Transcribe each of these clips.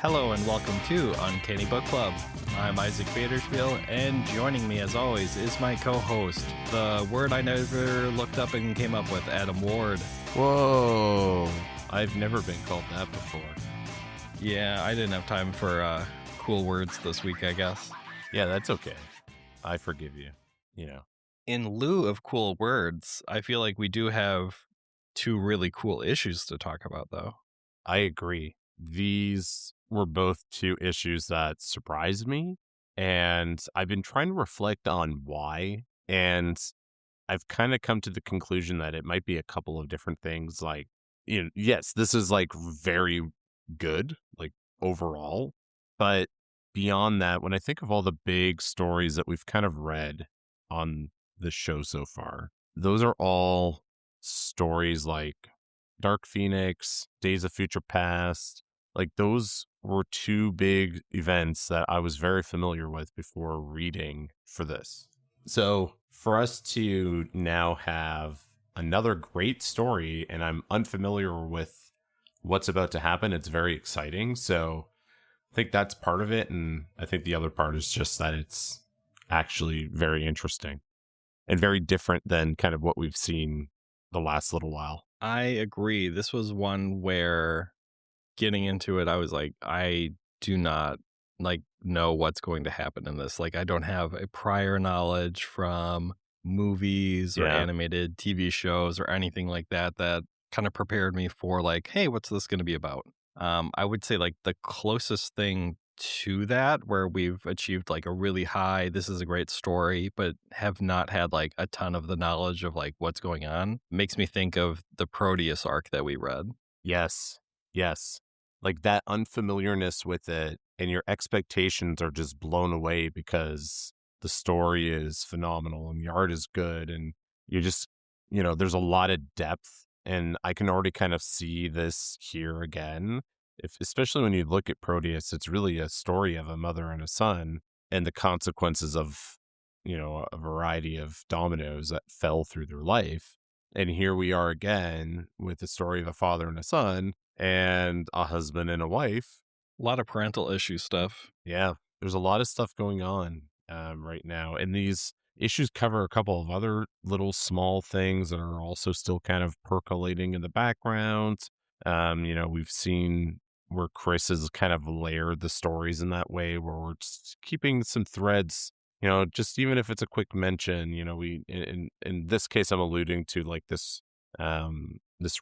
Hello and welcome to Uncanny Book Club. I'm Isaac Vaderspiel, and joining me as always is my co-host, the word I never looked up and came up with, Adam Ward. Whoa, I've never been called that before. Yeah, I didn't have time for cool words this week, I guess. Yeah, that's okay. I forgive you, In lieu of cool words, I feel like we do have two really cool issues to talk about, though. I agree. These were both two issues that surprised me, and I've been trying to reflect on why, and I've kind of come to the conclusion that it might be a couple of different things. Like, yes, this is like very good, like overall, but beyond that, when I think of all the big stories that we've kind of read on the show so far, those are all stories like Dark Phoenix, Days of Future Past. Like, those were two big events that I was very familiar with before reading for this. So for us to now have another great story, and I'm unfamiliar with what's about to happen, it's very exciting. So I think that's part of it. And I think the other part is just that it's actually very interesting and very different than kind of what we've seen the last little while. I agree. This was one where getting into it, I was like, I do not know what's going to happen in this. Like, I don't have a prior knowledge from movies or animated TV shows or anything like that kind of prepared me for like, hey, what's this going to be about? I would say like the closest thing to that where we've achieved like a really high, this is a great story, but have not had like a ton of the knowledge of like what's going on, makes me think of the Proteus arc that we read. Yes. Like that unfamiliarness with it, and your expectations are just blown away because the story is phenomenal and the art is good, and you just, there's a lot of depth, and I can already kind of see this here again. Especially when you look at Proteus, it's really a story of a mother and a son and the consequences of, a variety of dominoes that fell through their life. And here we are again with the story of a father and a son and a husband and a wife. A lot of parental issue stuff. Yeah, there's a lot of stuff going on right now. And these issues cover a couple of other little small things that are also still kind of percolating in the background. We've seen where Chris has kind of layered the stories in that way, where we're just keeping some threads, just even if it's a quick mention, we, in this case, I'm alluding to like this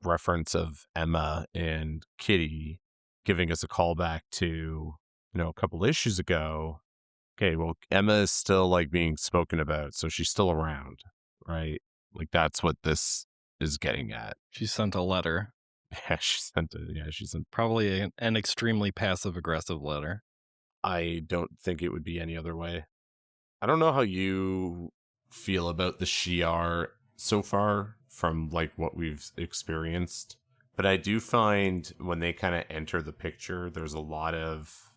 reference of Emma and Kitty giving us a callback to, a couple issues ago. Okay, well, Emma is still like being spoken about, so she's still around, right? Like that's what this is getting at. She sent a letter. Yeah, she sent it. Yeah, she sent probably an extremely passive aggressive letter. I don't think it would be any other way. I don't know how you feel about the Shi'ar so far from like what we've experienced, but I do find when they kind of enter the picture, there's a lot of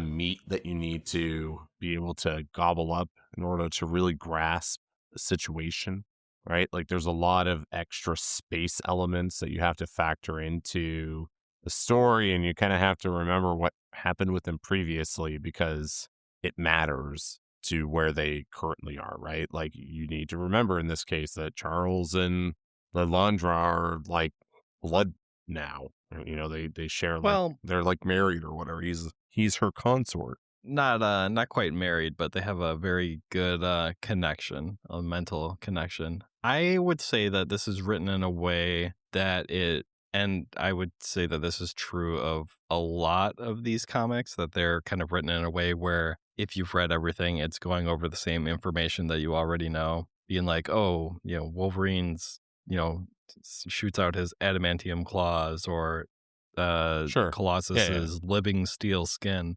meat that you need to be able to gobble up in order to really grasp the situation, right? Like there's a lot of extra space elements that you have to factor into the story, and you kind of have to remember what happened with them previously because it matters to where they currently are, right? Like you need to remember in this case that Charles and Lilandra are like blood now. They share they're like married or whatever. He's her consort. Not quite married, but they have a very good connection, a mental connection. I would say that this is written in a way that and I would say that this is true of a lot of these comics, that they're kind of written in a way where if you've read everything, it's going over the same information that you already know, being like, oh, Wolverine's, shoots out his adamantium claws, or Sure. Colossus's living steel skin.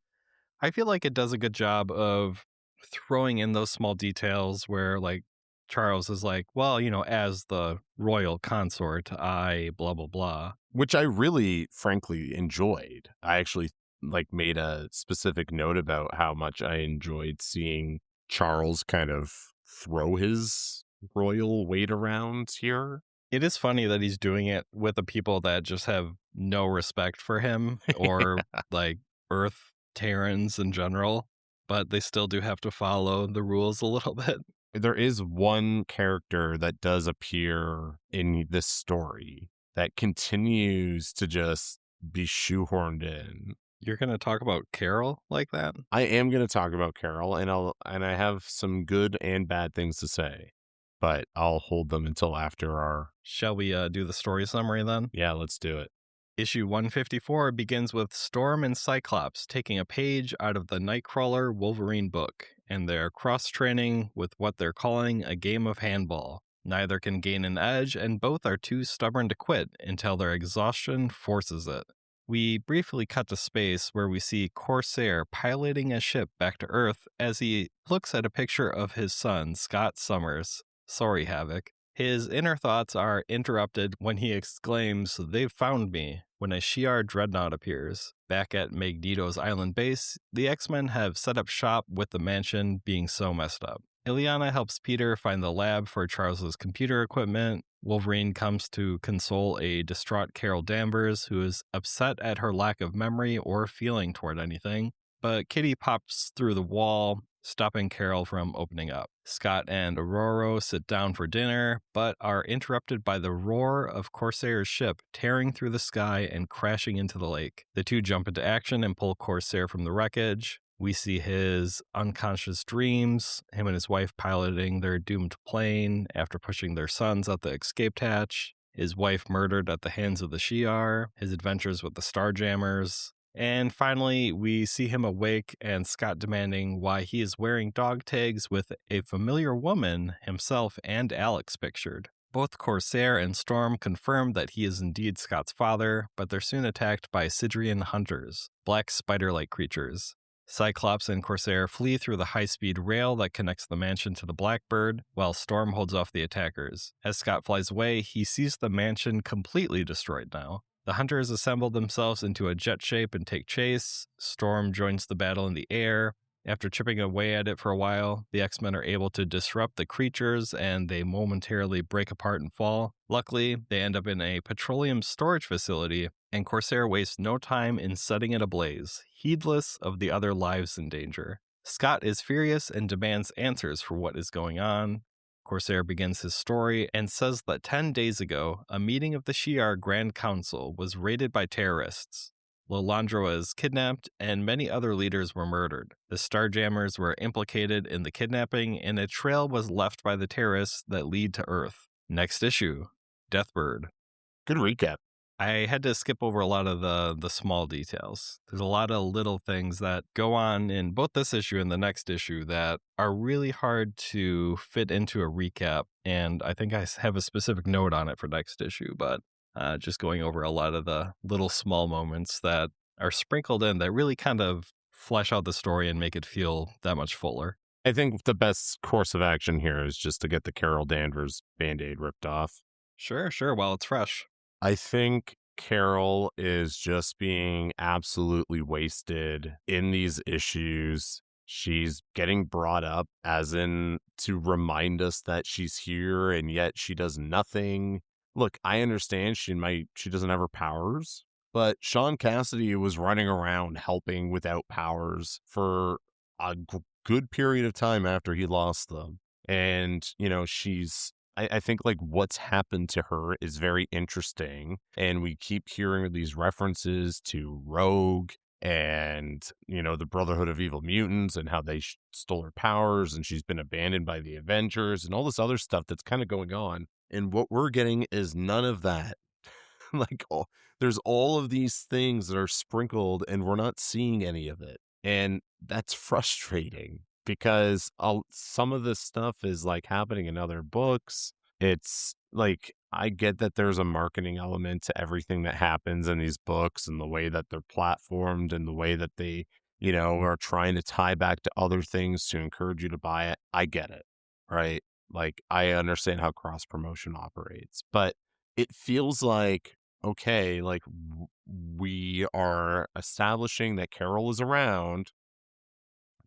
I feel like it does a good job of throwing in those small details where like Charles is like, well, as the royal consort, I blah, blah, blah. Which I really, frankly, enjoyed. I actually made a specific note about how much I enjoyed seeing Charles kind of throw his royal weight around here. It is funny that he's doing it with the people that just have no respect for him or like Earth Terrans in general, but they still do have to follow the rules a little bit. There is one character that does appear in this story that continues to just be shoehorned in. You're going to talk about Carol like that? I am going to talk about Carol, and I have some good and bad things to say, but I'll hold them until after our. Shall we do the story summary then? Yeah, let's do it. Issue 154 begins with Storm and Cyclops taking a page out of the Nightcrawler Wolverine book, and they're cross training with what they're calling a game of handball. Neither can gain an edge, and both are too stubborn to quit until their exhaustion forces it. We briefly cut to space where we see Corsair piloting a ship back to Earth as he looks at a picture of his son, Scott Summers. Sorry, Havoc. His inner thoughts are interrupted when he exclaims, "They've found me," when a Shi'ar dreadnought appears. Back at Magneto's island base, the X-Men have set up shop with the mansion being so messed up. Ileana helps Peter find the lab for Charles's computer equipment. Wolverine comes to console a distraught Carol Danvers, who is upset at her lack of memory or feeling toward anything. But Kitty pops through the wall, stopping Carol from opening up. Scott and Aurora sit down for dinner, but are interrupted by the roar of Corsair's ship tearing through the sky and crashing into the lake. The two jump into action and pull Corsair from the wreckage. We see his unconscious dreams, him and his wife piloting their doomed plane after pushing their sons out the escape hatch, his wife murdered at the hands of the Shi'ar, his adventures with the Starjammers, and finally, we see him awake and Scott demanding why he is wearing dog tags with a familiar woman, himself and Alex pictured. Both Corsair and Storm confirm that he is indeed Scott's father, but they're soon attacked by Sidrian hunters, black spider-like creatures. Cyclops and Corsair flee through the high-speed rail that connects the mansion to the Blackbird, while Storm holds off the attackers. As Scott flies away, he sees the mansion completely destroyed now. The hunters assemble themselves into a jet shape and take chase. Storm joins the battle in the air. After chipping away at it for a while, the X-Men are able to disrupt the creatures and they momentarily break apart and fall. Luckily, they end up in a petroleum storage facility, and Corsair wastes no time in setting it ablaze, heedless of the other lives in danger. Scott is furious and demands answers for what is going on. Corsair begins his story and says that 10 days ago, a meeting of the Shi'ar Grand Council was raided by terrorists. Lilandra was kidnapped, and many other leaders were murdered. The Starjammers were implicated in the kidnapping, and a trail was left by the terrorists that lead to Earth. Next issue, Deathbird. Good recap. I had to skip over a lot of the small details. There's a lot of little things that go on in both this issue and the next issue that are really hard to fit into a recap. And I think I have a specific note on it for next issue, but just going over a lot of the little small moments that are sprinkled in that really kind of flesh out the story and make it feel that much fuller. I think the best course of action here is just to get the Carol Danvers Band-Aid ripped off. Sure, while it's fresh. I think Carol is just being absolutely wasted in these issues. She's getting brought up as in to remind us that she's here, and yet she does nothing. Look, I understand she doesn't have her powers, but Sean Cassidy was running around helping without powers for a good period of time after he lost them. And, I think like what's happened to her is very interesting. And we keep hearing these references to Rogue and, the Brotherhood of Evil Mutants and how they stole her powers and she's been abandoned by the Avengers and all this other stuff that's kind of going on. And what we're getting is none of that. There's all of these things that are sprinkled and we're not seeing any of it. And that's frustrating because some of this stuff is like happening in other books. It's like, I get that there's a marketing element to everything that happens in these books and the way that they're platformed and the way that they, are trying to tie back to other things to encourage you to buy it. I get it. Right. Like, I understand how cross promotion operates, but it feels like, okay, like we are establishing that Carol is around.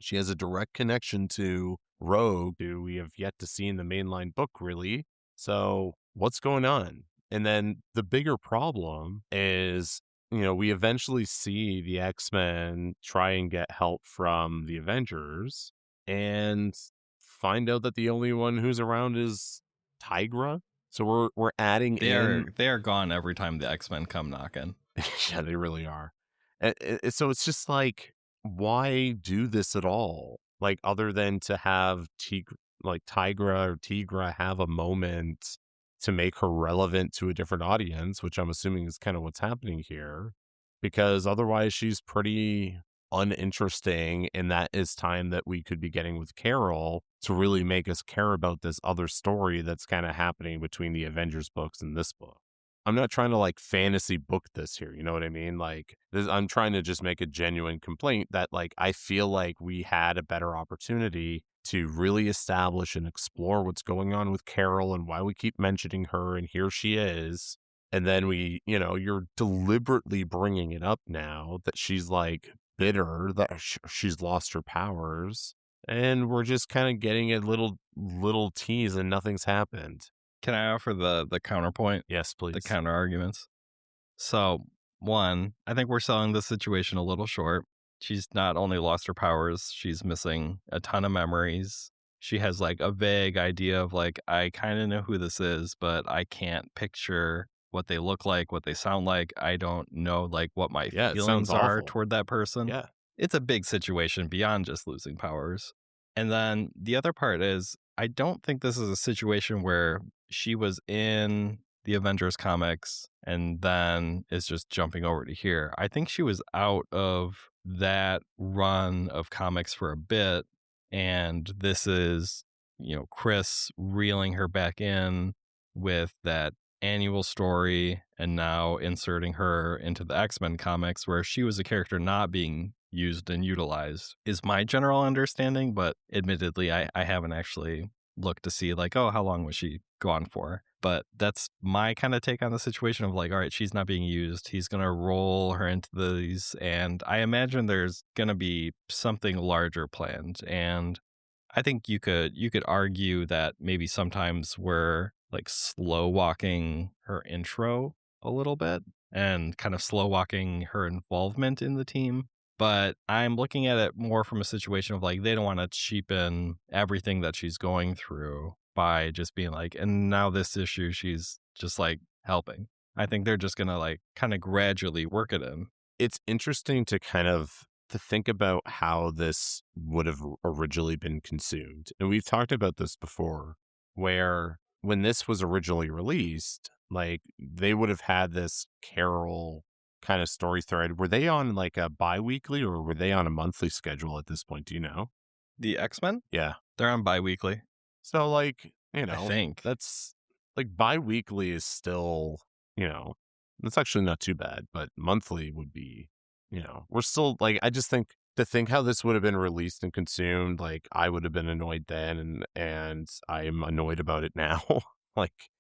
She has a direct connection to Rogue, who we have yet to see in the mainline book, really. So what's going on? And then the bigger problem is we eventually see the X-Men try and get help from the Avengers and find out that the only one who's around is Tigra. So we're adding in. They are gone every time the X-Men come knocking. Yeah, they really are. So it's just like, why do this at all? Like, other than to have Tigra have a moment to make her relevant to a different audience, which I'm assuming is kind of what's happening here, because otherwise she's pretty uninteresting, and that is time that we could be getting with Carol to really make us care about this other story that's kind of happening between the Avengers books and this book. I'm not trying to like fantasy book this here. You know what I mean? Like I'm trying to just make a genuine complaint that like I feel like we had a better opportunity to really establish and explore what's going on with Carol and why we keep mentioning her. And here she is. And then you're deliberately bringing it up now that she's like bitter that she's lost her powers. And we're just kind of getting a little tease and nothing's happened. Can I offer the counterpoint, Yes, the please. counter arguments? So, one, I think we're selling the situation a little short. She's not only lost her powers, she's missing a ton of memories. She has like a vague idea of like, I kind of know who this is, but I can't picture what they look like, what they sound like. I don't know like what my Yeah, it sounds feelings are awful. toward that person. Yeah. It's a big situation beyond just losing powers. And then the other part is, I don't think this is a situation where she was in the Avengers comics and then is just jumping over to here. I think she was out of that run of comics for a bit. And this is, Chris reeling her back in with that annual story and now inserting her into the X-Men comics where she was a character not being used and utilized is my general understanding, but admittedly I haven't actually looked to see like, oh, how long was she gone for? But that's my kind of take on the situation of like, all right, she's not being used. He's going to roll her into these. And I imagine there's going to be something larger planned. And I think you could argue that maybe sometimes we're like slow walking her intro a little bit and kind of slow walking her involvement in the team. But I'm looking at it more from a situation of like they don't want to cheapen everything that she's going through by just being like, and now this issue she's just like helping. I think they're just gonna like kind of gradually work it in. It's interesting to think about how this would have originally been consumed. And we've talked about this before, where when this was originally released, like they would have had this Carol kind of story thread. Were they on like a biweekly or were they on a monthly schedule at this point? Do you know? The X-Men, Yeah. they're on biweekly, So, like, I think. that's like bi-weekly is still, you know, that's actually not too bad, but monthly would be, we're still like, I just think to think how this would have been released and consumed, like, I would have been annoyed then, and I'm annoyed about it now. Like,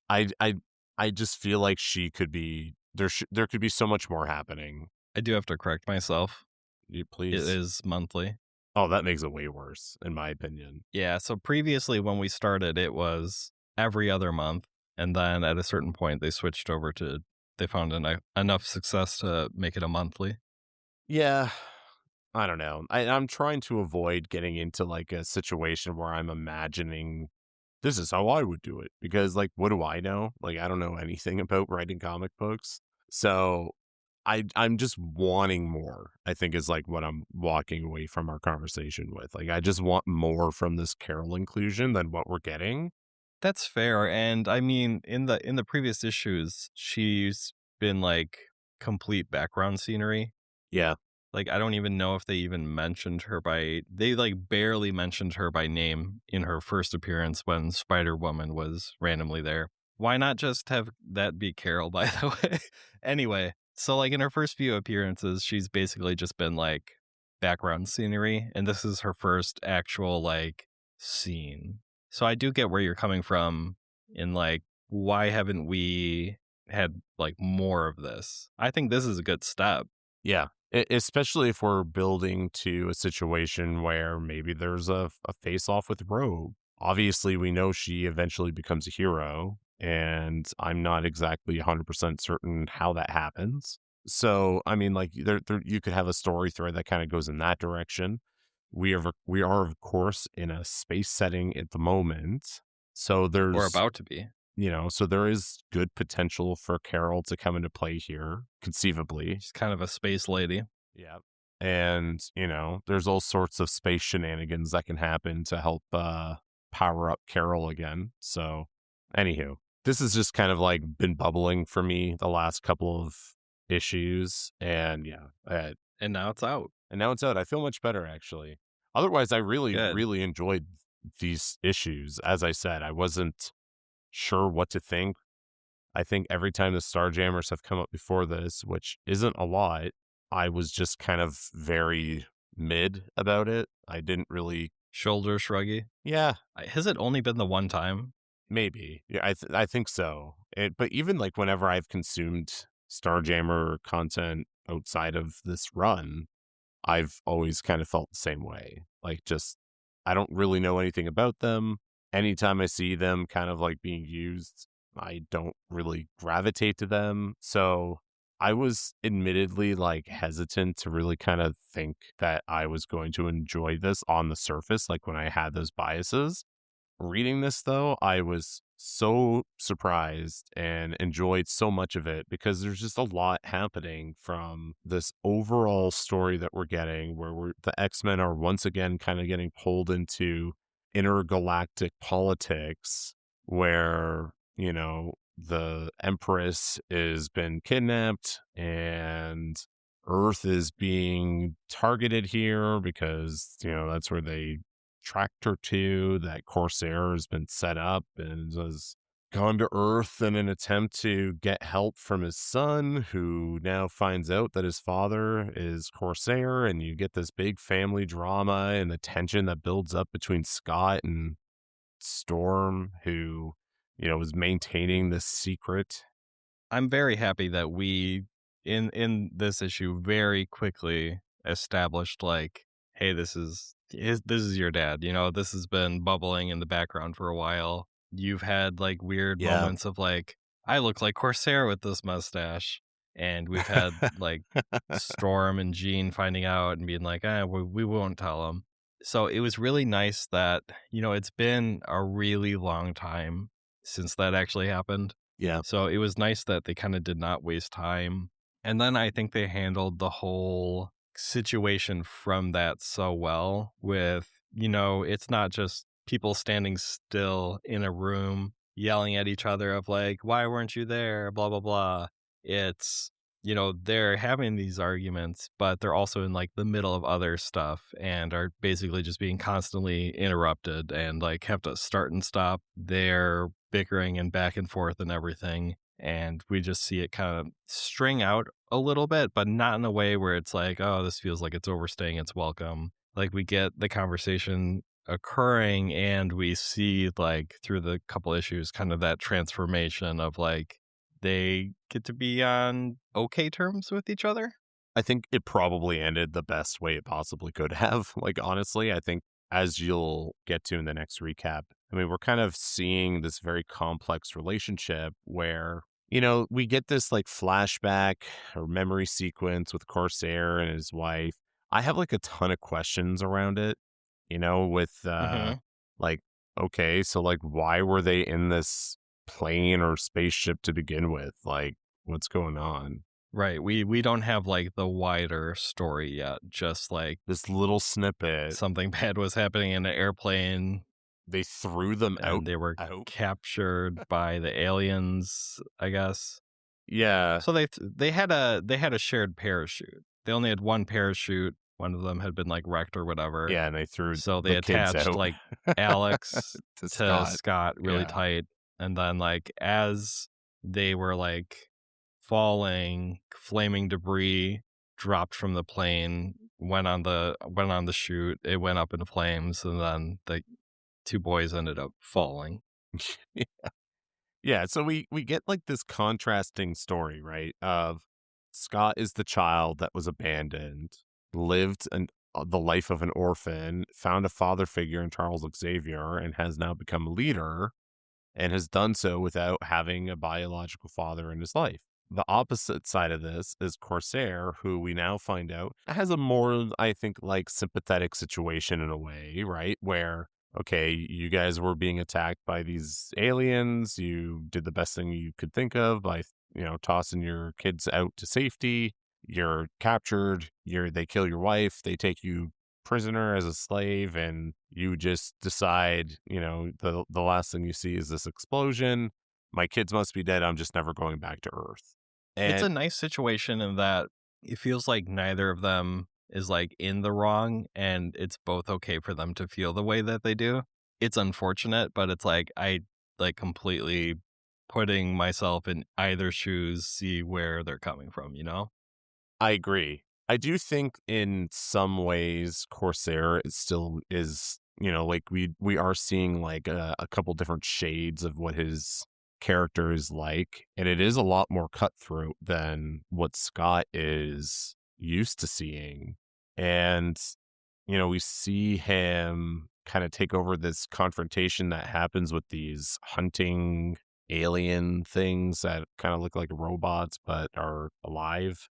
I, I, I just feel like she could be there could be so much more happening. I do have to correct myself. You It please. is monthly. Oh, that makes it way worse, in my opinion. Yeah, so previously when we started, it was every other month, and then at a certain point, they switched over to they found enough success to make it a monthly. Yeah, I don't know. I'm trying to avoid getting into like a situation where I'm imagining this is how I would do it because, like, what do I know? Like, I don't know anything about writing comic books. So I'm just wanting more, I think is like what I'm walking away from our conversation with. Like, I just want more from this Carol inclusion than what we're getting. That's fair, and I mean, in the previous issues, she's been like complete background scenery. Yeah. Like, I don't even know if they even mentioned her by they, like, barely mentioned her by name in her first appearance when Spider-Woman was randomly there. Why not just have that be Carol, by the way? Anyway, so, like, in her first few appearances, she's basically just been, like, background scenery, and this is her first actual, like, scene. So I do get where you're coming from in, like, why haven't we had, like, more of this? I think this is a good step. Yeah. Especially if we're building to a situation where maybe there's a face off with Rogue. Obviously, we know she eventually becomes a hero, and I'm not exactly 100% certain how that happens. So, I mean, like there you could have a story thread that kind of goes in that direction. We are of course in a space setting at the moment. So or there's, about to be. so there is good potential for Carol to come into play here, conceivably. She's kind of a space lady. Yeah. And, there's all sorts of space shenanigans that can happen to help power up Carol again. So, anywho, this has just kind of like been bubbling for me the last couple of issues. And yeah, And now it's out. and now it's out. I feel much better actually. Otherwise, I really, Good. really enjoyed these issues. As I said, I wasn't sure what to think. I think every time the Starjammers have come up before this, which isn't a lot, I was just kind of very mid about it. I didn't really. Shoulder shruggy. Yeah, Has it only been the one time? maybe. Yeah, I think so. But even like whenever I've consumed Starjammer content outside of this run, I've always kind of felt the same way. Like, just, I don't really know anything about them. Anytime I see them kind of like being used, I don't really gravitate to them. So I was admittedly like hesitant to really kind of think that I was going to enjoy this on the surface, like when I had those biases. Reading this, though, I was so surprised and enjoyed so much of it because there's just a lot happening from this overall story that we're getting, where the X-Men are once again kind of getting pulled into intergalactic politics, where, the Empress has been kidnapped and Earth is being targeted here because, that's where they tractor to, that Corsair has been set up and has gone to Earth in an attempt to get help from his son, who now finds out that his father is Corsair. And you get this big family drama and the tension that builds up between Scott and Storm, who, was maintaining this secret. I'm very happy that we in this issue very quickly established like, hey, this is your dad. This has been bubbling in the background for a while. You've had like weird Yeah. moments of like, I look like Corsair with this mustache. And we've had like Storm and Jean finding out and being like, we won't tell him. So it was really nice that, it's been a really long time since that actually happened, Yeah. so it was nice that they kind of did not waste time. And then I think they handled the whole situation from that so well with, it's not just people standing still in a room yelling at each other of like, why weren't you there? Blah, blah, blah. It's, they're having these arguments, but they're also in like the middle of other stuff and are basically just being constantly interrupted and like have to start and stop their bickering and back and forth and everything. And we just see it kind of string out a little bit, but not in a way where it's like, oh, this feels like it's overstaying its welcome. Like we get the conversation occurring and we see like through the couple issues kind of that transformation of like they get to be on okay terms with each other. I think it probably ended the best way it possibly could have. Like, honestly, I think, as you'll get to in the next recap, I mean, we're kind of seeing this very complex relationship where, we get this like flashback or memory sequence with Corsair and his wife. I have like a ton of questions around it, with Hmm. like, okay, so like, why were they in this plane or spaceship to begin with? Like, what's going on? Right. We don't have like the wider story yet. Just like This little snippet, something bad was happening in an airplane they threw them and they were out. captured by the aliens, I guess. Yeah. So they had a shared parachute. They only had one parachute. One of them had been like wrecked or whatever. Yeah, and they threw So they the kids attached out like Alex to to Scott. Scott really Yeah. tight, and then like as they were like falling, flaming debris dropped from the plane, went on the chute. It went up in flames, and then the two boys ended up falling. Yeah, so we get like this contrasting story, right? Of Scott is the child that was abandoned, lived the life of an orphan, found a father figure in Charles Xavier, and has now become a leader, and has done so without having a biological father in his life. the opposite side of this is Corsair, who we now find out has a more, I think, like sympathetic situation in a way, right? Where, okay, you guys were being attacked by these aliens. You did the best thing you could think of by, tossing your kids out to safety. You're captured. They kill your wife. They take you prisoner as a slave, and you just decide, the last thing you see is this explosion. My kids must be dead. I'm just never going back to Earth. It's And a nice situation in that it feels like neither of them is like in the wrong and it's both okay for them to feel the way that they do. It's unfortunate, but it's like I like completely putting myself in either shoes, see where they're coming from, you know? I agree. I do think in some ways Corsair is still is, like we are seeing like a couple different shades of what his character is like, and it is a lot more cutthroat than what Scott is used to seeing. And we see him kind of take over this confrontation that happens with these hunting alien things that kind of look like robots but are alive.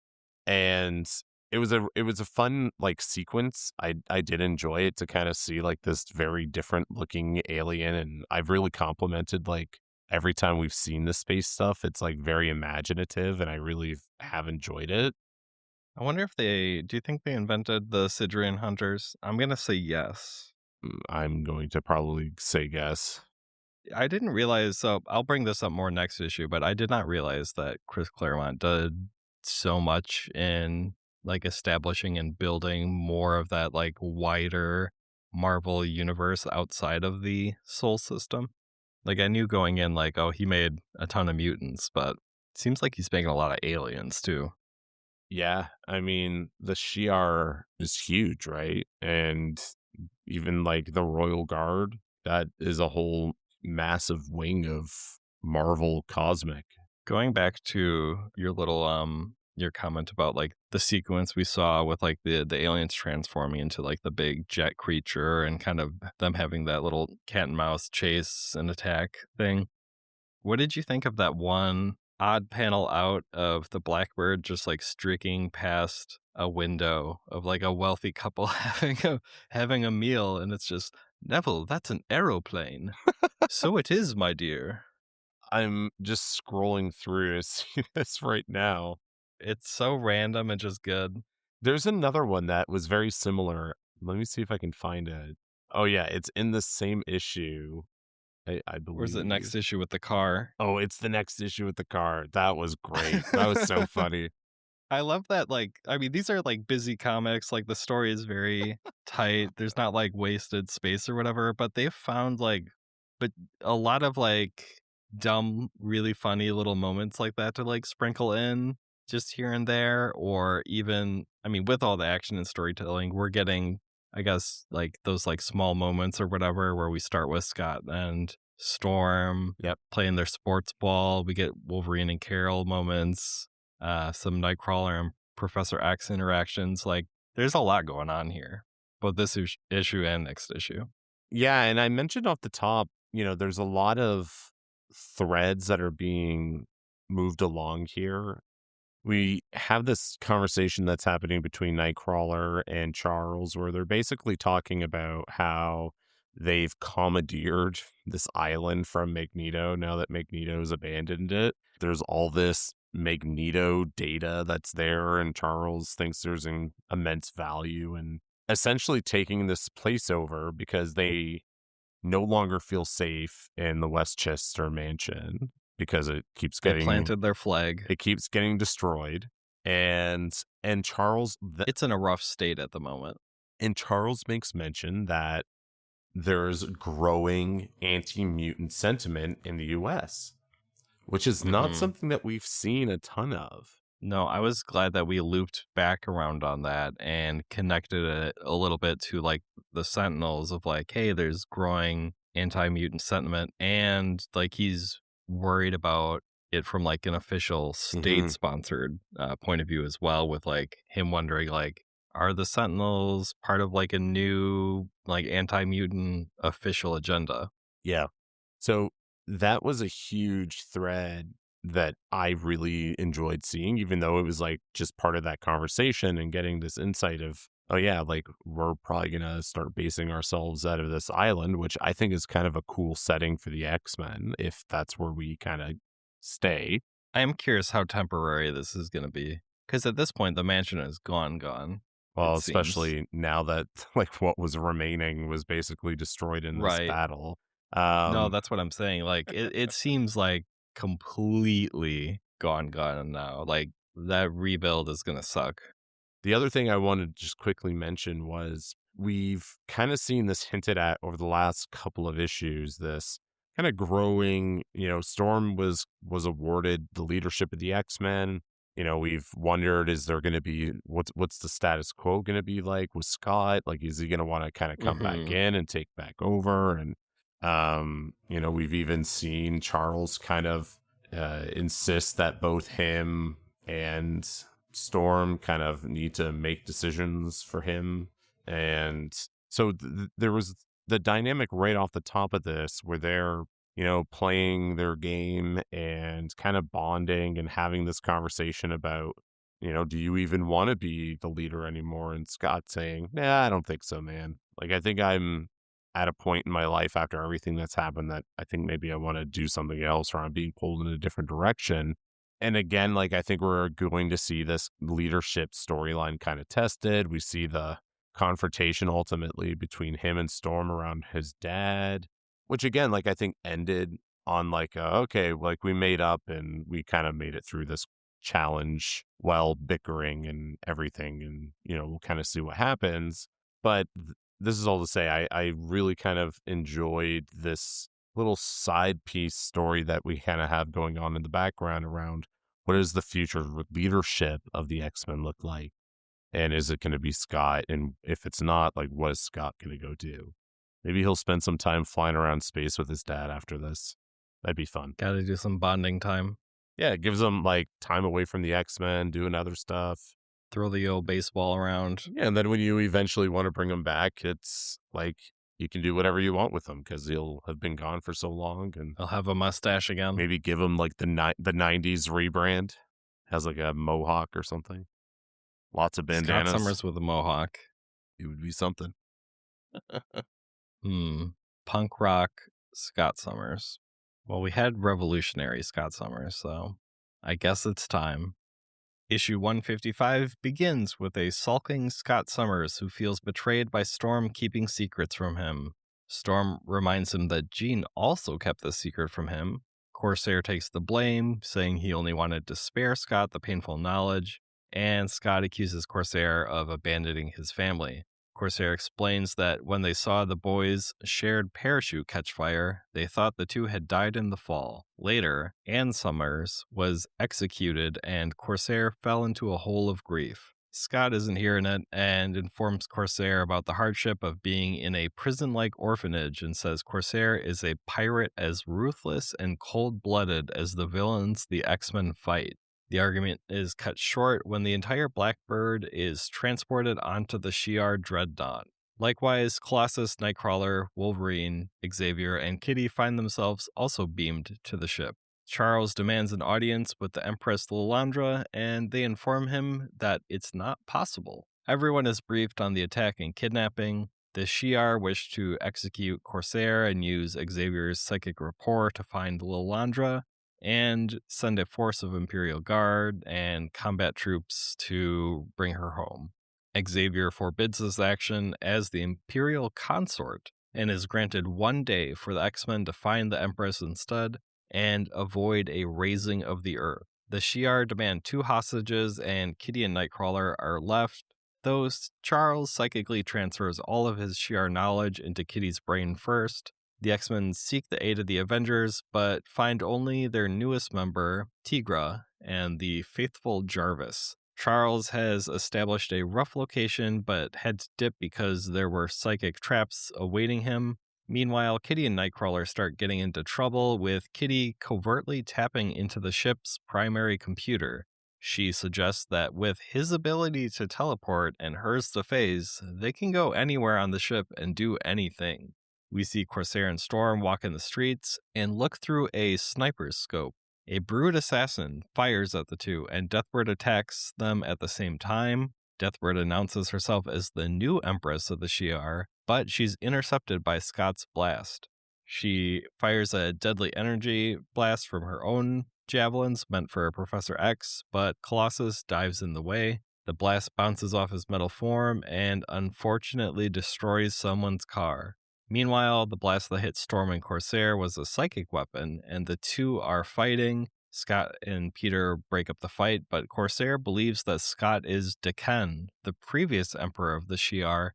And it was a fun like sequence. I did enjoy it to kind of see like this very different looking alien, and I've really complimented like every time we've seen the space stuff. It's like very imaginative, and I really have enjoyed it. I wonder if do you think they invented the Sidrian hunters? I'm going to say yes. I'm going to probably say yes. I didn't realize, so I'll bring this up more next issue, but I did not realize that Chris Claremont did so much in like establishing and building more of that like wider Marvel universe outside of the Soul system. Like I knew going in like, oh, he made a ton of mutants, but it seems like he's making a lot of aliens too. Yeah, I mean, the Shi'ar is huge, right? And even like the Royal Guard, that is a whole massive wing of Marvel Cosmic. Going back to your comment about like the sequence we saw with like the aliens transforming into like the big jet creature and kind of them having that little cat and mouse chase and attack thing. What did you think of that one odd panel out of the Blackbird just like streaking past a window of like a wealthy couple having a meal and it's just Neville, that's an aeroplane. So it is, my dear. I'm just scrolling through to see this right now. It's so random and just good. There's another one that was very similar. Let me see if I can find it. Oh yeah, it's in the same issue, I Or is it believe. next issue with the car? Oh, it's the next issue with the car. That was great. That was so funny. I love that, like, I mean, these are like busy comics, like the story is very tight. There's not like wasted space or whatever, but they've found like but a lot of like dumb, really funny little moments like that to like sprinkle in just here and there, or even I mean, with all the action and storytelling, we're getting, I guess, like those like small moments or whatever where we start with Scott and Storm Yep. playing their sports ball. We get Wolverine and Carol moments, some Nightcrawler and Professor X interactions. Like, there's a lot going on here, both this issue and next issue. Yeah, and I mentioned off the top, there's a lot of threads that are being moved along here. We have this conversation that's happening between Nightcrawler and Charles, where they're basically talking about how they've commandeered this island from Magneto now that Magneto's abandoned it. There's all this Magneto data that's there, and Charles thinks there's an immense value in essentially taking this place over because they no longer feel safe in the Westchester mansion because They planted their flag. it keeps getting destroyed. And Charles It's in a rough state at the moment. and Charles makes mention that there's growing anti-mutant sentiment in the US, which is not Mhm. something that we've seen a ton of. No, I was glad that we looped back around on that and connected it a little bit to like the Sentinels of like, hey, there's growing anti mutant sentiment. And like he's worried about it from like an official state Mhm. sponsored point of view as well, with like him wondering, like, are the Sentinels part of like a new like anti mutant official agenda? Yeah. So that was a huge thread that I really enjoyed seeing, even though it was like just part of that conversation and getting this insight of, oh, yeah, like we're probably going to start basing ourselves out of this island, which I think is kind of a cool setting for the X-Men if that's where we kind of stay. I am curious how temporary this is going to be. Because at this point, the mansion is gone, Well, it seems. especially now that like what was remaining was basically destroyed in this Right. battle. No, Um, that's what I'm saying. Like, it seems like completely gone now. Like, that rebuild is going to suck. The other thing I wanted to just quickly mention was we've kind of seen this hinted at over the last couple of issues, this kind of growing, Storm was awarded the leadership of the X-Men. We've wondered, is there going to be what's the status quo going to be like with Scott? Like, is he going to want to kind of come back Hmm. in and take back over? And we've even seen Charles kind of insist that both him and Storm kind of need to make decisions for him. And so there was the dynamic right off the top of this where they're, playing their game and kind of bonding and having this conversation about, do you even want to be the leader anymore? And Scott saying, nah, I don't think so, man. Like, I think I'm at a point in my life after everything that's happened that I think maybe I want to do something else or I'm being pulled in a different direction. And again, like I think we're going to see this leadership storyline kind of tested. We see the confrontation ultimately between him and Storm around his dad, which again, like I think ended on like, okay, like we made up and we kind of made it through this challenge while bickering and everything. And, we'll kind of see what happens. But this is all to say, I really kind of enjoyed this little side piece story that we kind of have going on in the background around what does the future leadership of the X-Men look like? And is it going to be Scott? And if it's not, like, what is Scott going to go do? Maybe he'll spend some time flying around space with his dad after this. That'd be fun. Got to do some bonding time. Yeah, it gives him like time away from the X-Men, doing other stuff. Throw the old baseball around. Yeah, and then when you eventually want to bring him back, it's like you can do whatever you want with him because he'll have been gone for so long, and I'll have a mustache again. maybe give him like the '90s rebrand, has like a mohawk or something. Lots of Scott bandanas. Summers with a mohawk. It would be something. Hmm. Punk rock Scott Summers. Well, we had revolutionary Scott Summers, so I guess it's time. Issue 155 begins with a sulking Scott Summers who feels betrayed by Storm keeping secrets from him. Storm reminds him that Jean also kept the secret from him. Corsair takes the blame, saying he only wanted to spare Scott the painful knowledge, and Scott accuses Corsair of abandoning his family. Corsair explains that when they saw the boys' shared parachute catch fire, they thought the two had died in the fall. Later, Anne Summers was executed and Corsair fell into a hole of grief. Scott isn't hearing it and informs Corsair about the hardship of being in a prison like orphanage and says Corsair is a pirate as ruthless and cold blooded as the villains the X-Men fight. The argument is cut short when the entire Blackbird is transported onto the Shi'ar dreadnought. Likewise, Colossus, Nightcrawler, Wolverine, Xavier, and Kitty find themselves also beamed to the ship. Charles demands an audience with the Empress Lilandra, and they inform him that it's not possible. Everyone is briefed on the attack and kidnapping. The Shi'ar wish to execute Corsair and use Xavier's psychic rapport to find Lilandra, and send a force of Imperial Guard and combat troops to bring her home. Xavier forbids this action as the Imperial consort and is granted 1 day for the X-Men to find the Empress instead and avoid a raising of the Earth. The Shi'ar demand 2 hostages and Kitty and Nightcrawler are left, though Charles psychically transfers all of his Shi'ar knowledge into Kitty's brain first. The X-Men seek the aid of the Avengers, but find only their newest member, Tigra, and the faithful Jarvis. Charles has established a rough location, but had to dip because there were psychic traps awaiting him. Meanwhile, Kitty and Nightcrawler start getting into trouble, with Kitty covertly tapping into the ship's primary computer. She suggests that with his ability to teleport and hers to phase, they can go anywhere on the ship and do anything. We see Corsair and Storm walk in the streets and look through a sniper's scope. A brood assassin fires at the two, and Deathbird attacks them at the same time. Deathbird announces herself as the new Empress of the Shi'ar, but she's intercepted by Scott's blast. She fires a deadly energy blast from her own javelins meant for Professor X, but Colossus dives in the way. The blast bounces off his metal form and unfortunately destroys someone's car. Meanwhile, the blast that hit Storm and Corsair was a psychic weapon, and the two are fighting. Scott and Peter break up the fight, but Corsair believes that Scott is Deken, the previous emperor of the Shi'ar,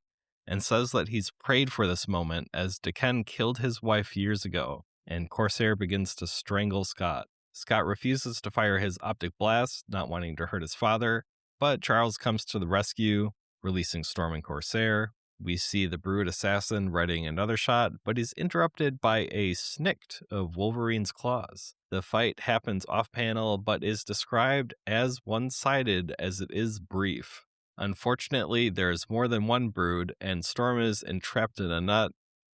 and says that he's prayed for this moment as Deken killed his wife years ago, and Corsair begins to strangle Scott. Scott refuses to fire his optic blast, not wanting to hurt his father, but Charles comes to the rescue, releasing Storm and Corsair. We see the Brood assassin readying another shot, but he's interrupted by a snict of Wolverine's claws. The fight happens off panel, but is described as one-sided as it is brief. Unfortunately, there's more than one Brood, and Storm is entrapped in a nut.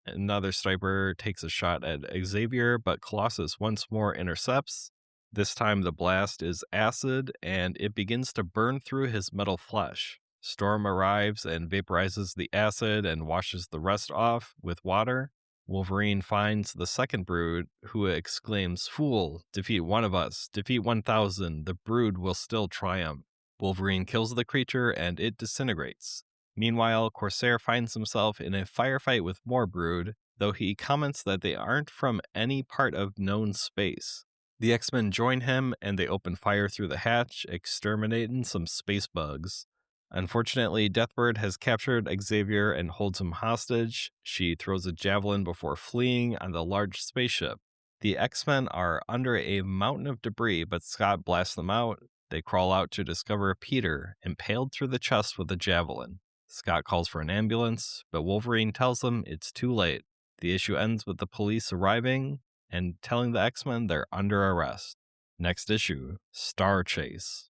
Another sniper takes a shot at Xavier, but Colossus once more intercepts. This time the blast is acid, and it begins to burn through his metal flesh. Storm arrives and vaporizes the acid and washes the rest off with water. Wolverine finds the second Brood, who exclaims, "Fool, defeat one of us, defeat 1,000, the Brood will still triumph." Wolverine kills the creature and it disintegrates. Meanwhile, Corsair finds himself in a firefight with more Brood, though he comments that they aren't from any part of known space. The X-Men join him and they open fire through the hatch, exterminating some space bugs. Unfortunately, Deathbird has captured Xavier and holds him hostage. She throws a javelin before fleeing on the large spaceship. The X-Men are under a mountain of debris, but Scott blasts them out. They crawl out to discover Peter, impaled through the chest with a javelin. Scott calls for an ambulance, but Wolverine tells them it's too late. The issue ends with the police arriving and telling the X-Men they're under arrest. Next issue, Star Chase.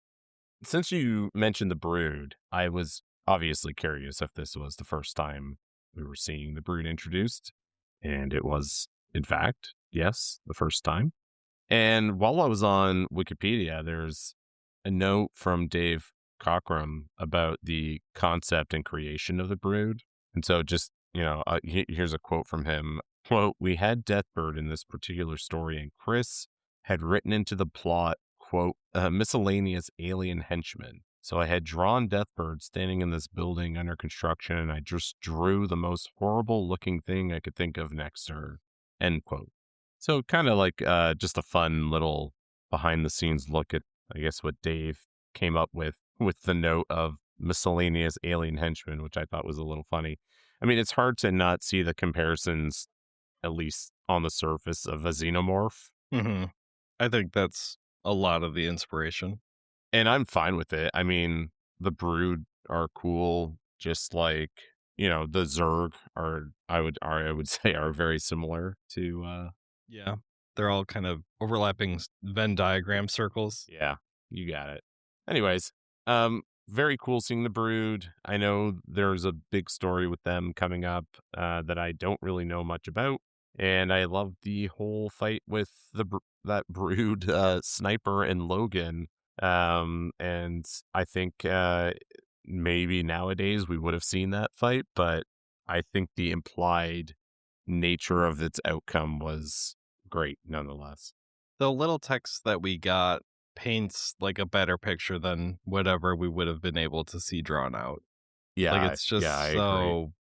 Since you mentioned the Brood, I was obviously curious if this was the first time we were seeing the Brood introduced. And it was, in fact, yes, the first time. And while I was on Wikipedia, there's a note from Dave Cockrum about the concept and creation of the Brood. And so just, here's a quote from him. Quote, "We had Deathbird in this particular story, and Chris had written into the plot, quote, a miscellaneous alien henchman. So I had drawn Deathbird standing in this building under construction, and I just drew the most horrible looking thing I could think of next to her," end quote. So kind of like just a fun little behind the scenes look at, I guess, what Dave came up with the note of miscellaneous alien henchman, which I thought was a little funny. I mean, it's hard to not see the comparisons, at least on the surface, of a xenomorph. Mm-hmm. I think that's a lot of the inspiration. And I'm fine with it. I mean, the Brood are cool, just like, the Zerg I would say are very similar to Yeah. They're all kind of overlapping Venn diagram circles. yeah, you got it. Anyways, very cool seeing the Brood. I know there's a big story with them coming up that I don't really know much about. And I love the whole fight with that Brood sniper and Logan. And I think maybe nowadays we would have seen that fight, but I think the implied nature of its outcome was great nonetheless. The little text that we got paints like a better picture than whatever we would have been able to see drawn out. Like Yeah, it's just yeah, I agree. so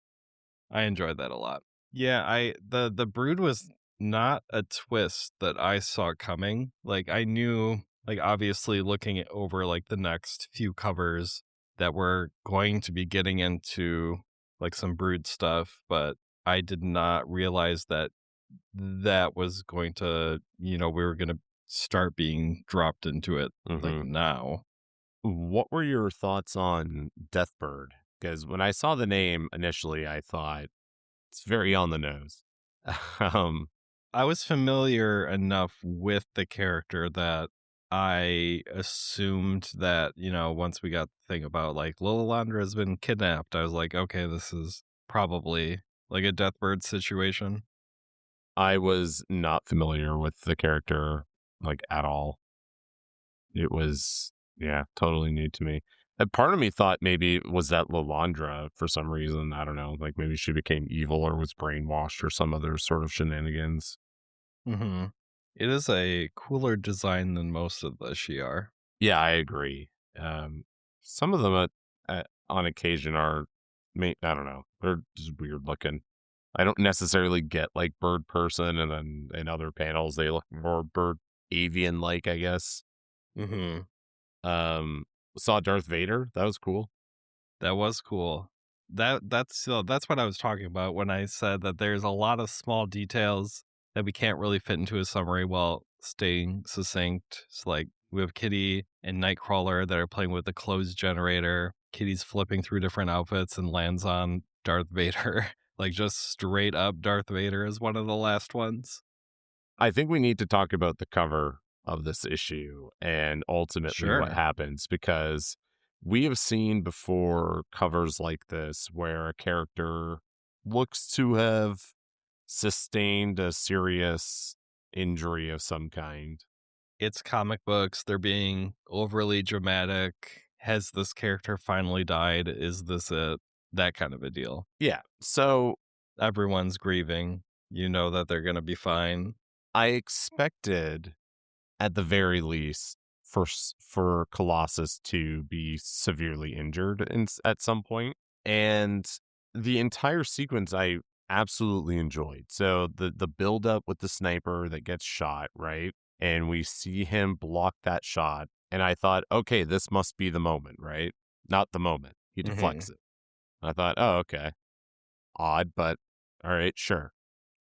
I enjoyed that a lot. Yeah, the Brood was not a twist that I saw coming. Like I knew, like obviously looking over like the next few covers that we're going to be getting into like some Brood stuff, but I did not realize that that was going to, we were going to start being dropped into it like Hmm. now. What were your thoughts on Deathbird? Because when I saw the name initially, I thought it's very on the nose. um, I was familiar enough with the character that I assumed that, once we got the thing about like Lilandra has been kidnapped, I was like, okay, this is probably like a Deathbird situation. I was not familiar with the character like at all. It was, yeah, totally new to me. And part of me thought maybe it was that Lalandra for some reason. I don't know. Like maybe she became evil or was brainwashed or some other sort of shenanigans. Mhm. It is a cooler design than most of the Shi'ar. Yeah, I agree. Some of them on occasion are, I don't know, they're just weird looking. I don't necessarily get like bird person, and then in other panels they look more bird avian like, I guess. Mhm. Um, saw Darth Vader. That was cool. That was cool. That's what I was talking about when I said that there's a lot of small details that we can't really fit into a summary while staying succinct. It's like we have Kitty and Nightcrawler that are playing with the clothes generator. Kitty's flipping through different outfits and lands on Darth Vader. Like just straight up Darth Vader is one of the last ones. I think we need to talk about the cover of this issue and ultimately what Sure. happens, because we have seen before covers like this where a character looks to have sustained a serious injury of some kind. It's comic books. They're being overly dramatic. Has this character finally died? Is this it? That kind of a deal. Yeah. So Everyone's grieving. You know that they're gonna be fine. I expected, at the very least, for Colossus to be severely injured at some point. And the entire sequence I absolutely enjoyed. So the build up with the sniper that gets shot, right? And we see him block that shot. And I thought, okay, this must be the moment, right? Not the moment. He deflects Mhm. it. I thought, oh, okay. Odd, but all right, sure.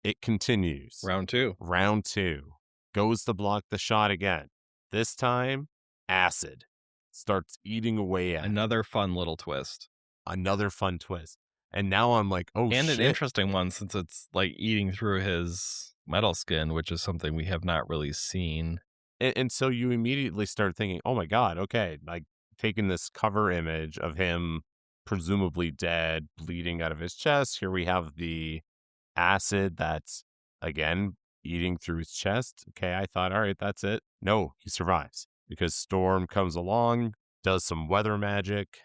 It continues. Round 2. Round two, goes to block the shot again. This time, acid starts eating away at him. Another fun little twist. Another fun twist. And now I'm like, oh And an shit. interesting one since it's, like, eating through his metal skin, which is something we have not really seen. And so you immediately start thinking, oh my God, okay, like taking this cover image of him presumably dead, bleeding out of his chest. Here we have the acid that's, again, eating through his chest. Okay, I thought, all right, that's it. No, he survives because Storm comes along, does some weather magic,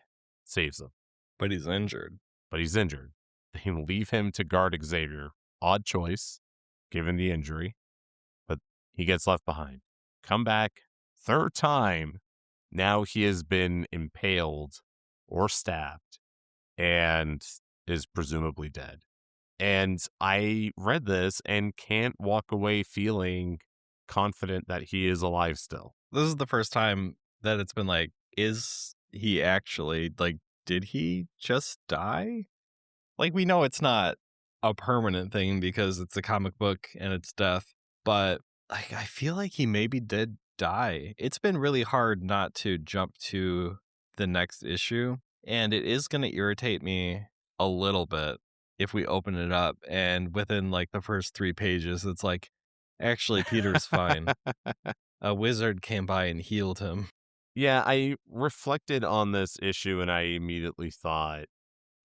saves him, But he's injured. but he's injured. They leave him to guard Xavier. Odd choice, given the injury, but he gets left behind. Come back, third time. Now he has been impaled or stabbed and is presumably dead. And I read this and can't walk away feeling confident that he is alive still. This is the first time that it's been like, is he actually like, did he just die? Like, we know it's not a permanent thing because it's a comic book and it's death, but like, I feel like he maybe did die. It's been really hard not to jump to the next issue, and it is going to irritate me a little bit if we open it up and within like the first 3 pages, it's like, actually, Peter's fine. A wizard came by and healed him. Yeah, I reflected on this issue and I immediately thought,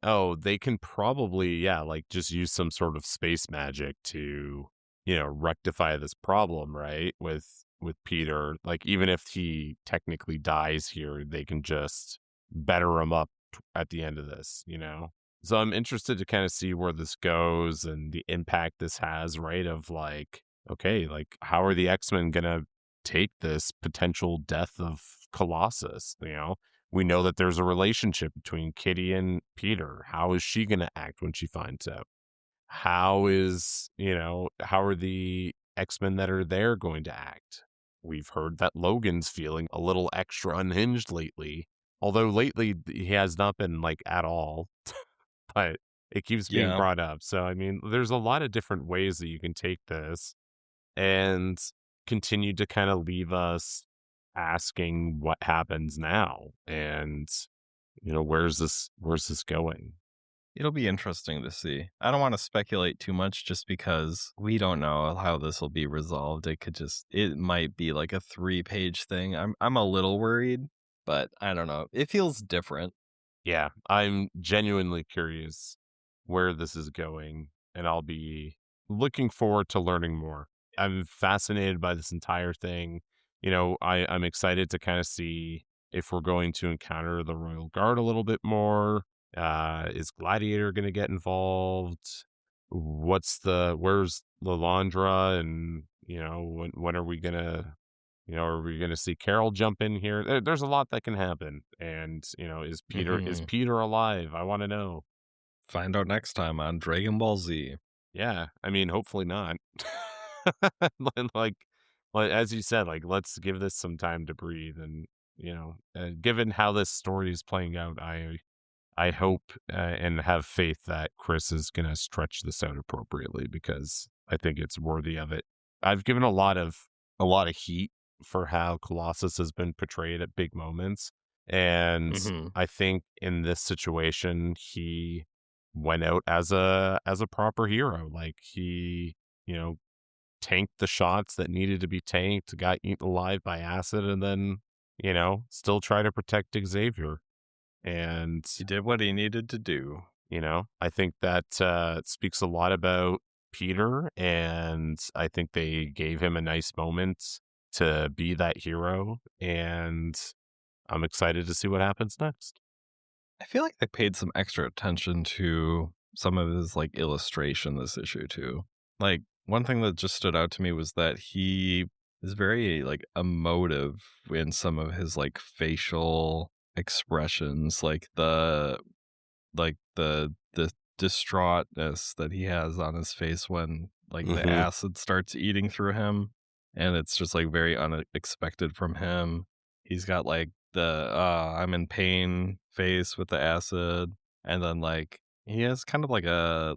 oh, they can probably, yeah, like just use some sort of space magic to, rectify this problem, right? With Peter. Like even if he technically dies here, they can just better him up at the end of this. So I'm interested to kind of see where this goes and the impact this has, right? Of like, okay, like how are the X-Men gonna take this potential death of Colossus, we know that there's a relationship between Kitty and Peter. How is she going to act when she finds out? How are the X-Men that are there going to act? We've heard that Logan's feeling a little extra unhinged lately, although lately he has not been like at all, but it keeps being Yeah. brought up. So, I mean, there's a lot of different ways that you can take this and continue to kind of leave us asking what happens now and where's this going. It'll be interesting to see. I don't want to speculate too much just because we don't know how this will be resolved. It might be like a 3 page thing. I'm a little worried, but I don't know. It feels different. Yeah, I'm genuinely curious where this is going, and I'll be looking forward to learning more. I'm fascinated by this entire thing. I'm excited to kind of see if we're going to encounter the Royal Guard a little bit more. Is Gladiator going to get involved? Where's Lalandra? And, when are we going to, are we going to see Carol jump in here? There's a lot that can happen. And, is Hmm. Peter alive? I want to know. Find out next time on Dragon Ball Z. Yeah, I mean, hopefully not. Li like, as you said, like, let's give this some time to breathe, and, given how this story is playing out, I hope, and have faith that Chris is gonna stretch this out appropriately because I think it's worthy of it. I've given a lot of heat for how Colossus has been portrayed at big moments, and Hmm. I think in this situation, he went out as a proper hero. Like, he, you know, tanked the shots that needed to be tanked, got eaten alive by acid, and then, still try to protect Xavier. And He did what he needed to do. I think that speaks a lot about Peter, and I think they gave him a nice moment to be that hero, and I'm excited to see what happens next. I feel like they paid some extra attention to some of his like illustration this issue too. Like one thing that just stood out to me was that he is very like emotive in some of his like facial expressions, like the distraughtness that he has on his face when like the Hmm. acid starts eating through him, and it's just like very unexpected from him. He's got like the I'm in pain face with the acid, and then like he has kind of like a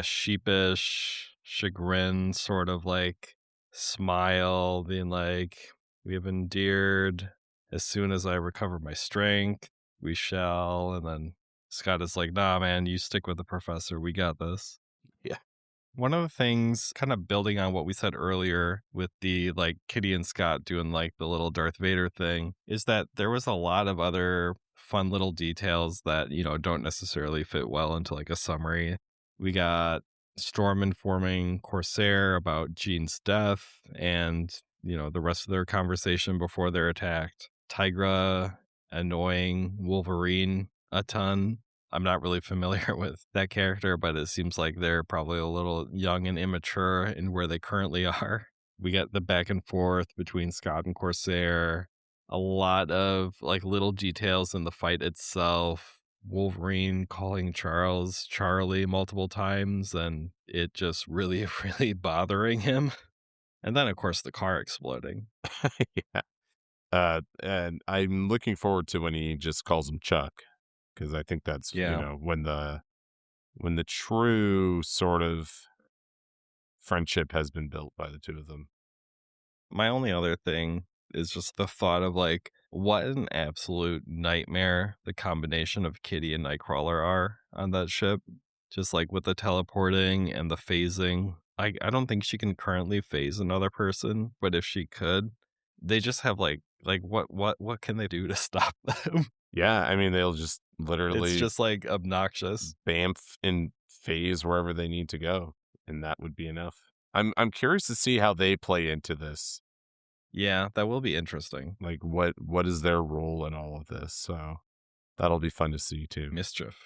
sheepish chagrin sort of like smile, being like, we have endeared. As soon as I recover my strength, we shall. And then Scott is like, nah, man, you stick with the professor. We got this. Yeah. One of the things, kind of building on what we said earlier with the like Kitty and Scott doing like the little Darth Vader thing, is that there was a lot of other fun little details that, don't necessarily fit well into like a summary. We got Storm informing Corsair about Jean's death and, the rest of their conversation before they're attacked. Tigra annoying Wolverine a ton. I'm not really familiar with that character, but it seems like they're probably a little young and immature in where they currently are. We get the back and forth between Scott and Corsair, a lot of like little details in the fight itself. Wolverine calling Charles Charlie multiple times and it just really, really bothering him. And then, of course, the car exploding. Yeah. And I'm looking forward to when he just calls him Chuck, because I think that's, Yeah. when the true sort of friendship has been built by the two of them. My only other thing is just the thought of like what an absolute nightmare the combination of Kitty and Nightcrawler are on that ship. Just like with the teleporting and the phasing. I don't think she can currently phase another person, but if she could, they just have like what can they do to stop them? Yeah, I mean, they'll just It's literally just like obnoxious. bamf and phase wherever they need to go, and that would be enough. I'm curious to see how they play into this. Yeah, that will be interesting. Like, what is their role in all of this? So that'll be fun to see too. Mischief.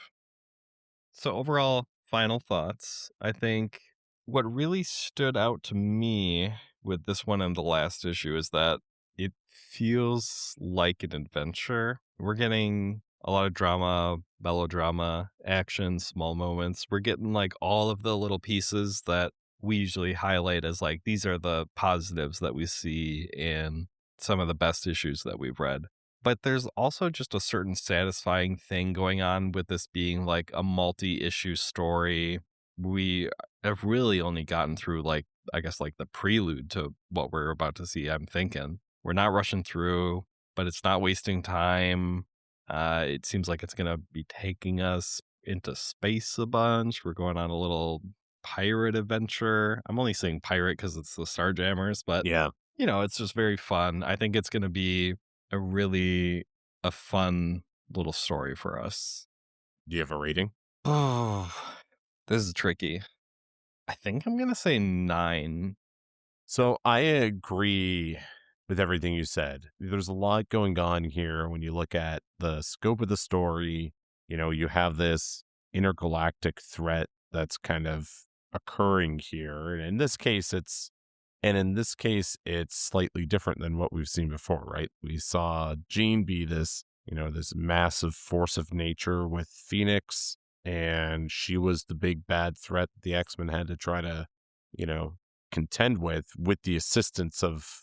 So overall, final thoughts. I think what really stood out to me with this one and the last issue is that it feels like an adventure. We're getting a lot of drama, melodrama, action, small moments. We're getting like all of the little pieces that we usually highlight as like these are the positives that we see in some of the best issues that we've read. But there's also just a certain satisfying thing going on with this being like a multi-issue story. We have really only gotten through like I guess like the prelude to what we're about to see, I'm thinking. We're not rushing through, but it's not wasting time. It seems like it's gonna be taking us into space a bunch. We're going on a little pirate adventure. I'm only saying pirate because it's the Starjammers, but Yeah. it's just very fun. I think it's gonna be a really a fun little story for us. Do you have a rating? Oh, this is tricky. I think I'm gonna say 9. So I agree with everything you said. There's a lot going on here when you look at the scope of the story. You have this intergalactic threat that's kind of occurring here. And in this case, it's slightly different than what we've seen before, right? We saw Jean be this massive force of nature with Phoenix, and she was the big bad threat the X-Men had to try to, you know, contend with the assistance of,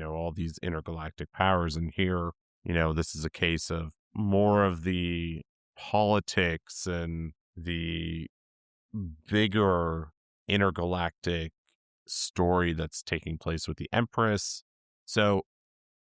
all these intergalactic powers. And here, this is a case of more of the politics and the bigger intergalactic story that's taking place with the Empress. So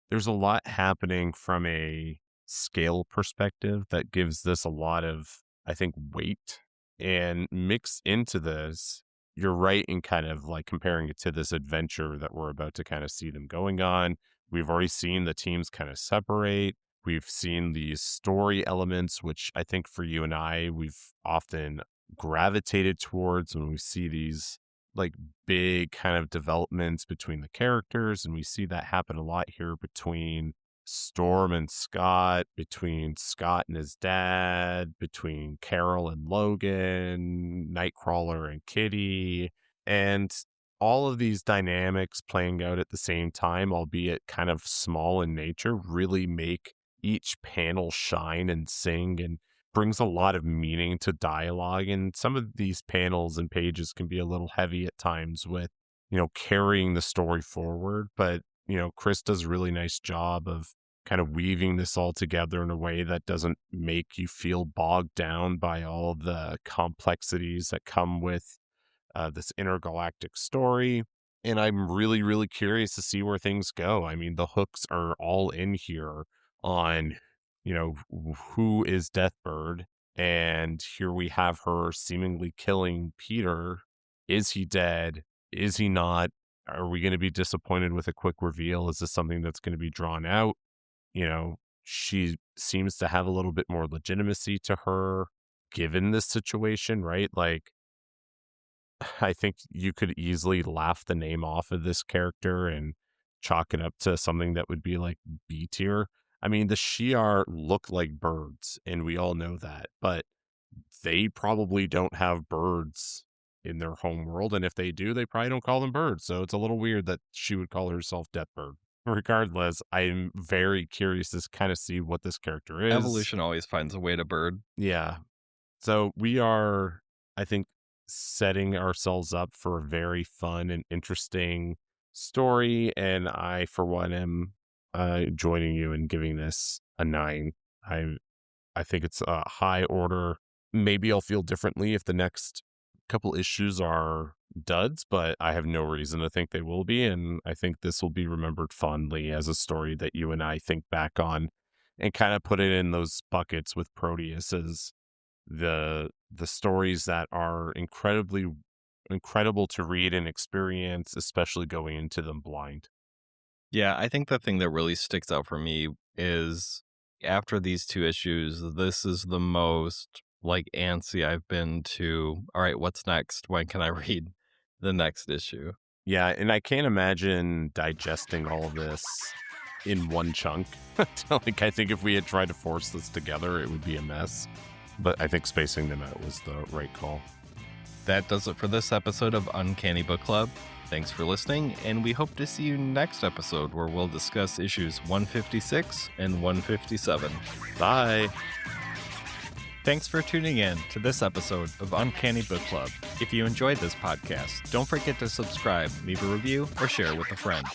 there's a lot happening from a scale perspective that gives this a lot of, I think, weight. And mixed into this, you're right in kind of like comparing it to this adventure that we're about to kind of see them going on. We've already seen the teams kind of separate. We've seen these story elements, which I think for you and I, we've often gravitated towards when we see these like big kind of developments between the characters. And we see that happen a lot here between Storm and Scott, between Scott and his dad, between Carol and Logan, Nightcrawler and Kitty, and all of these dynamics playing out at the same time, albeit kind of small in nature, really make each panel shine and sing and brings a lot of meaning to dialogue. And some of these panels and pages can be a little heavy at times with, carrying the story forward. But, Chris does a really nice job of kind of weaving this all together in a way that doesn't make you feel bogged down by all the complexities that come with this intergalactic story. And I'm really, really curious to see where things go. I mean, the hooks are all in here on, who is Deathbird. And here we have her seemingly killing Peter. Is he dead? Is he not? Are we going to be disappointed with a quick reveal? Is this something that's going to be drawn out? She seems to have a little bit more legitimacy to her given this situation, right? Like, I think you could easily laugh the name off of this character and chalk it up to something that would be like B tier. I mean, the Shi'ar look like birds, and we all know that, but they probably don't have birds in their home world. And if they do, they probably don't call them birds. So it's a little weird that she would call herself Deathbird. Regardless, I'm very curious to kind of see what this character is. Evolution always finds a way to bird. Yeah. So we are, I think, setting ourselves up for a very fun and interesting story. And I, for one, am joining you in giving this a 9. I think it's a high order. Maybe I'll feel differently if the next couple issues are duds, but I have no reason to think they will be. And I think this will be remembered fondly as a story that you and I think back on and kind of put it in those buckets with Proteus as the stories that are incredible to read and experience, especially going into them blind. Yeah, I think the thing that really sticks out for me is after these 2 issues, this is the most like antsy I've been to. All right, what's next? When can I read the next issue? Yeah, and I can't imagine digesting all of this in one chunk. Like, I think if we had tried to force this together, it would be a mess. But I think spacing them out was the right call. That does it for this episode of Uncanny Book Club. Thanks for listening, and we hope to see you next episode where we'll discuss issues 156 and 157. Bye. Thanks for tuning in to this episode of Uncanny Book Club. If you enjoyed this podcast, don't forget to subscribe, leave a review, or share with a friend.